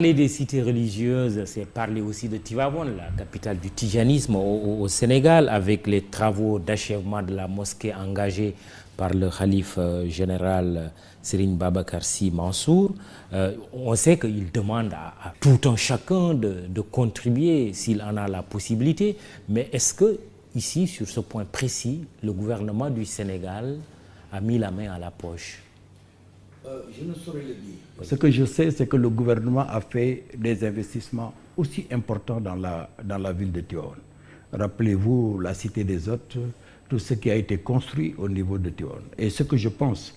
Parler des cités religieuses, c'est parler aussi de Tivaouane, la capitale du tijanisme au Sénégal, avec les travaux d'achèvement de la mosquée engagés par le khalife général Serigne Babacar Sy Mansour. On sait qu'il demande à tout un chacun de contribuer s'il en a la possibilité. Mais est-ce que, ici, sur ce point précis, le gouvernement du Sénégal a mis la main à la poche? Je ne saurais le dire. Ce que je sais, c'est que le gouvernement a fait des investissements aussi importants dans la ville de Tivaouane. Rappelez-vous la cité des hôtes, tout ce qui a été construit au niveau de Tivaouane. Et ce que je pense,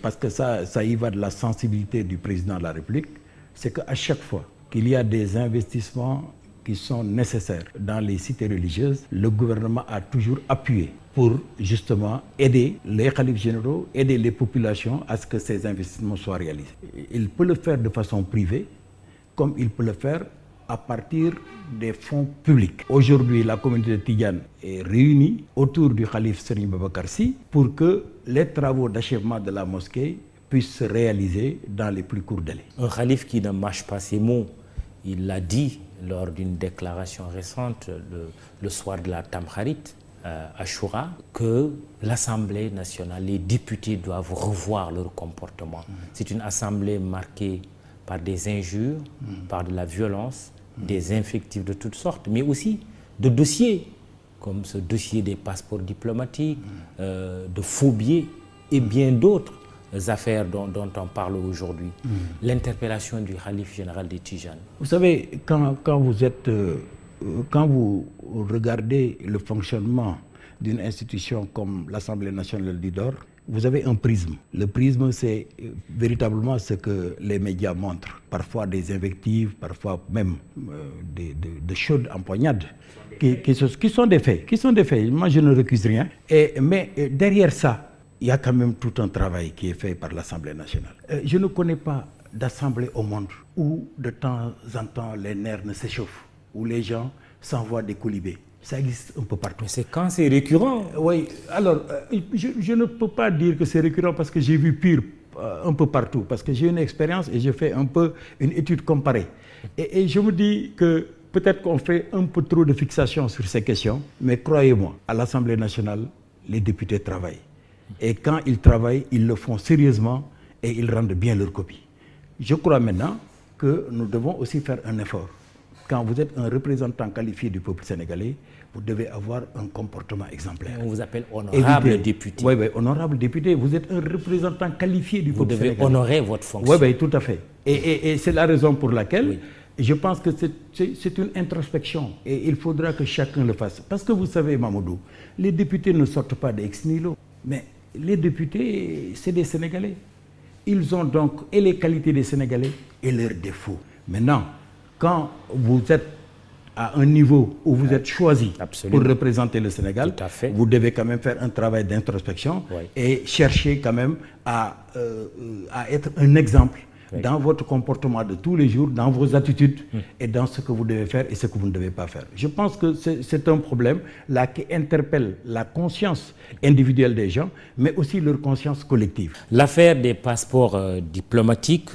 parce que ça y va de la sensibilité du président de la République, c'est qu'à chaque fois qu'il y a des investissements qui sont nécessaires dans les cités religieuses, le gouvernement a toujours appuyé pour justement aider les khalifes généraux, aider les populations à ce que ces investissements soient réalisés. Il peut le faire de façon privée, comme il peut le faire à partir des fonds publics. Aujourd'hui, la communauté de Tidjane est réunie autour du khalife Serigne Babacar Sy pour que les travaux d'achèvement de la mosquée puissent se réaliser dans les plus courts délais. Un khalife qui ne mâche pas ses mots, il l'a dit lors d'une déclaration récente le soir de la Tamkharit, à Choura, que l'Assemblée nationale, les députés doivent revoir leur comportement. C'est une assemblée marquée par des injures, par de la violence, des invectives de toutes sortes, mais aussi de dossiers, comme ce dossier des passeports diplomatiques, de faux billets et bien d'autres affaires dont on parle aujourd'hui. L'interpellation du khalife général des Tijanes. Vous savez, quand vous regardez le fonctionnement d'une institution comme l'Assemblée nationale du Dor, vous avez un prisme. Le prisme, c'est véritablement ce que les médias montrent. Parfois des invectives, parfois même de chaudes empoignades, qui sont des faits. Moi, je ne récuse rien. Mais derrière ça, il y a quand même tout un travail qui est fait par l'Assemblée nationale. Je ne connais pas d'assemblée au monde où de temps en temps les nerfs ne s'échauffent, où les gens s'envoient des colibés. Ça existe un peu partout. Mais c'est quand c'est récurrent. Oui, alors je ne peux pas dire que c'est récurrent parce que j'ai vu pire un peu partout, parce que j'ai une expérience et je fais un peu une étude comparée. Et je me dis que peut-être qu'on fait un peu trop de fixation sur ces questions, mais croyez-moi, à l'Assemblée nationale, les députés travaillent. Et quand ils travaillent, ils le font sérieusement et ils rendent bien leur copie. Je crois maintenant que nous devons aussi faire un effort. Quand vous êtes un représentant qualifié du peuple sénégalais, vous devez avoir un comportement exemplaire. On vous appelle honorable député. Oui, honorable député. Vous êtes un représentant qualifié du peuple sénégalais. Vous devez honorer votre fonction. Oui, tout à fait. Et c'est la raison pour laquelle je pense que c'est une introspection. Et il faudra que chacun le fasse. Parce que vous savez, Mamadou, les députés ne sortent pas d'ex nihilo. Mais les députés, c'est des Sénégalais. Ils ont donc et les qualités des Sénégalais et leurs défauts. Maintenant, quand vous êtes à un niveau où vous êtes choisi pour représenter le Sénégal, vous devez quand même faire un travail d'introspection et chercher quand même à être un exemple dans votre comportement de tous les jours, dans vos attitudes et dans ce que vous devez faire et ce que vous ne devez pas faire. Je pense que c'est un problème là qui interpelle la conscience individuelle des gens, mais aussi leur conscience collective. L'affaire des passeports diplomatiques,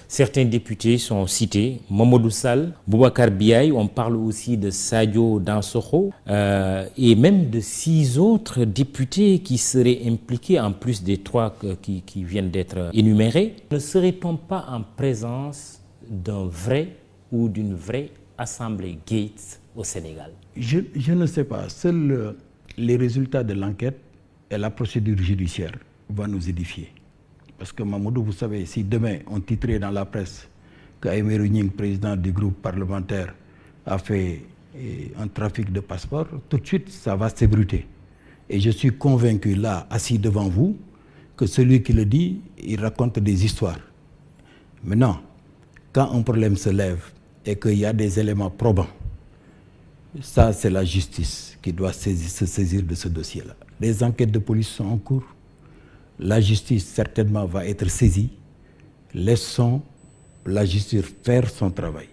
certains députés sont cités, Mamadou Sall, Boubacar Biaye, on parle aussi de Sadio Dansokho et même de 6 autres députés qui seraient impliqués en plus des 3 qui viennent d'être énumérés. Ne serait-on pas en présence d'un vrai ou d'une vraie assemblée Gates au Sénégal? Je ne sais pas. Seuls les résultats de l'enquête et la procédure judiciaire vont nous édifier. Parce que Mamadou, vous savez, si demain on titrait dans la presse qu'Aïmérou Gningue, président du groupe parlementaire, a fait un trafic de passeports, tout de suite ça va s'ébruiter. Et je suis convaincu là, assis devant vous, que celui qui le dit, il raconte des histoires. Maintenant, quand un problème se lève et qu'il y a des éléments probants, ça c'est la justice qui doit se saisir de ce dossier-là. Les enquêtes de police sont en cours. La justice certainement va être saisie. Laissons la justice faire son travail.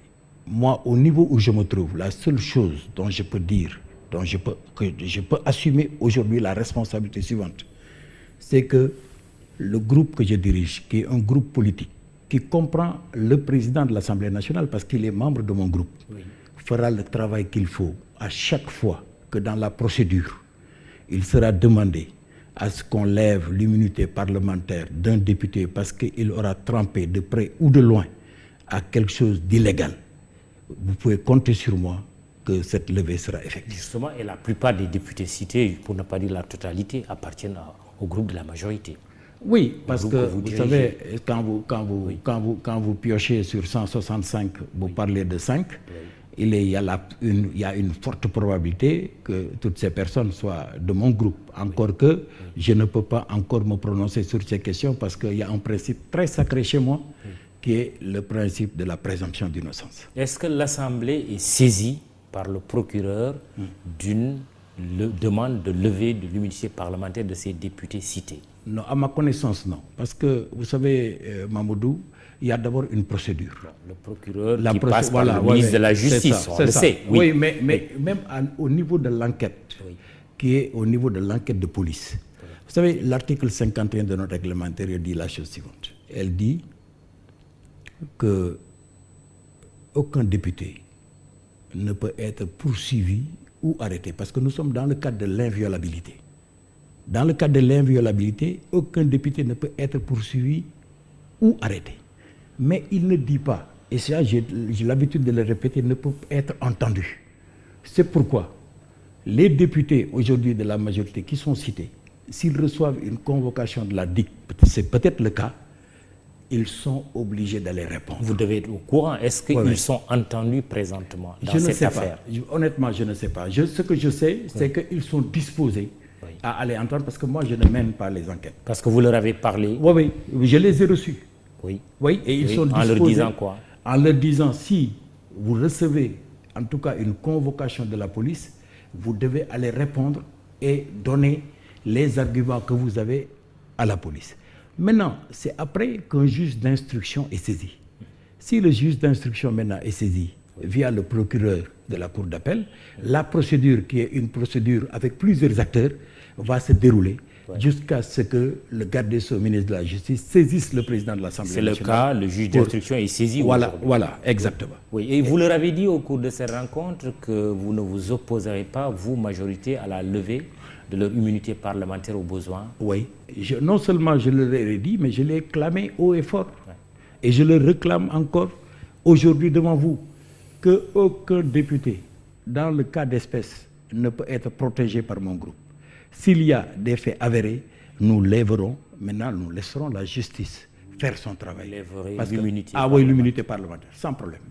Moi, au niveau où je me trouve, la seule chose dont je peux dire, que je peux assumer aujourd'hui la responsabilité suivante, c'est que le groupe que je dirige, qui est un groupe politique, qui comprend le président de l'Assemblée nationale, parce qu'il est membre de mon groupe, fera le travail qu'il faut à chaque fois que dans la procédure, il sera demandé à ce qu'on lève l'immunité parlementaire d'un député parce qu'il aura trempé de près ou de loin à quelque chose d'illégal. Vous pouvez compter sur moi que cette levée sera effective. Justement, et la plupart des députés cités, pour ne pas dire la totalité, appartiennent au groupe de la majorité. Oui, parce que vous savez, quand vous piochez sur 165, vous parlez de 5, il y a une forte probabilité que toutes ces personnes soient de mon groupe. Encore que je ne peux pas encore me prononcer sur ces questions parce qu'il y a un principe très sacré chez moi qui est le principe de la présomption d'innocence. Est-ce que l'Assemblée est saisie par le procureur d'une demande de levée de l'immunité parlementaire de ces députés cités? Non, à ma connaissance, non. Parce que, vous savez, Mamoudou, il y a d'abord une procédure. Le procureur qui passe par le ministre de la Justice, on le sait. Oui, mais même au niveau de l'enquête, qui est au niveau de l'enquête de police. Vous savez, l'article 51 de notre règlement intérieur dit la chose suivante. Elle dit que aucun député ne peut être poursuivi ou arrêté, parce que nous sommes dans le cadre de l'inviolabilité. Dans le cadre de l'inviolabilité, aucun député ne peut être poursuivi ou arrêté. Mais il ne dit pas, et ça j'ai l'habitude de le répéter, ne peut être entendu. C'est pourquoi les députés aujourd'hui de la majorité qui sont cités, s'ils reçoivent une convocation de la DIC, c'est peut-être le cas, ils sont obligés d'aller répondre. Vous devez être au courant. Est-ce qu'ils sont entendus présentement dans cette affaire? Honnêtement, je ne sais pas. Ce que je sais, c'est qu'ils sont disposés à aller entendre, parce que moi, je ne mène pas les enquêtes. Parce que vous leur avez parlé? Oui, je les ai reçus. Oui. Et ils sont disposés. En leur disant quoi? En leur disant, si vous recevez, en tout cas, une convocation de la police, vous devez aller répondre et donner les arguments que vous avez à la police. Maintenant, c'est après qu'un juge d'instruction est saisi. Si le juge d'instruction maintenant est saisi via le procureur de la cour d'appel, la procédure, qui est une procédure avec plusieurs acteurs, va se dérouler jusqu'à ce que le garde des Sceaux, ministre de la Justice, saisisse le président de l'Assemblée nationale. C'est le cas, le juge d'instruction est saisi aujourd'hui. Voilà, exactement. Oui, et vous leur avez dit au cours de cette rencontre que vous ne vous opposerez pas, vous, majorité, à la levée de leur immunité parlementaire au besoin? Oui, non seulement je leur ai dit, mais je l'ai clamé haut et fort. Et je le réclame encore aujourd'hui devant vous, qu'aucun député, dans le cas d'espèce, ne peut être protégé par mon groupe. S'il y a des faits avérés, nous lèverons, maintenant nous laisserons la justice faire son travail. L'immunité l'immunité parlementaire, sans problème.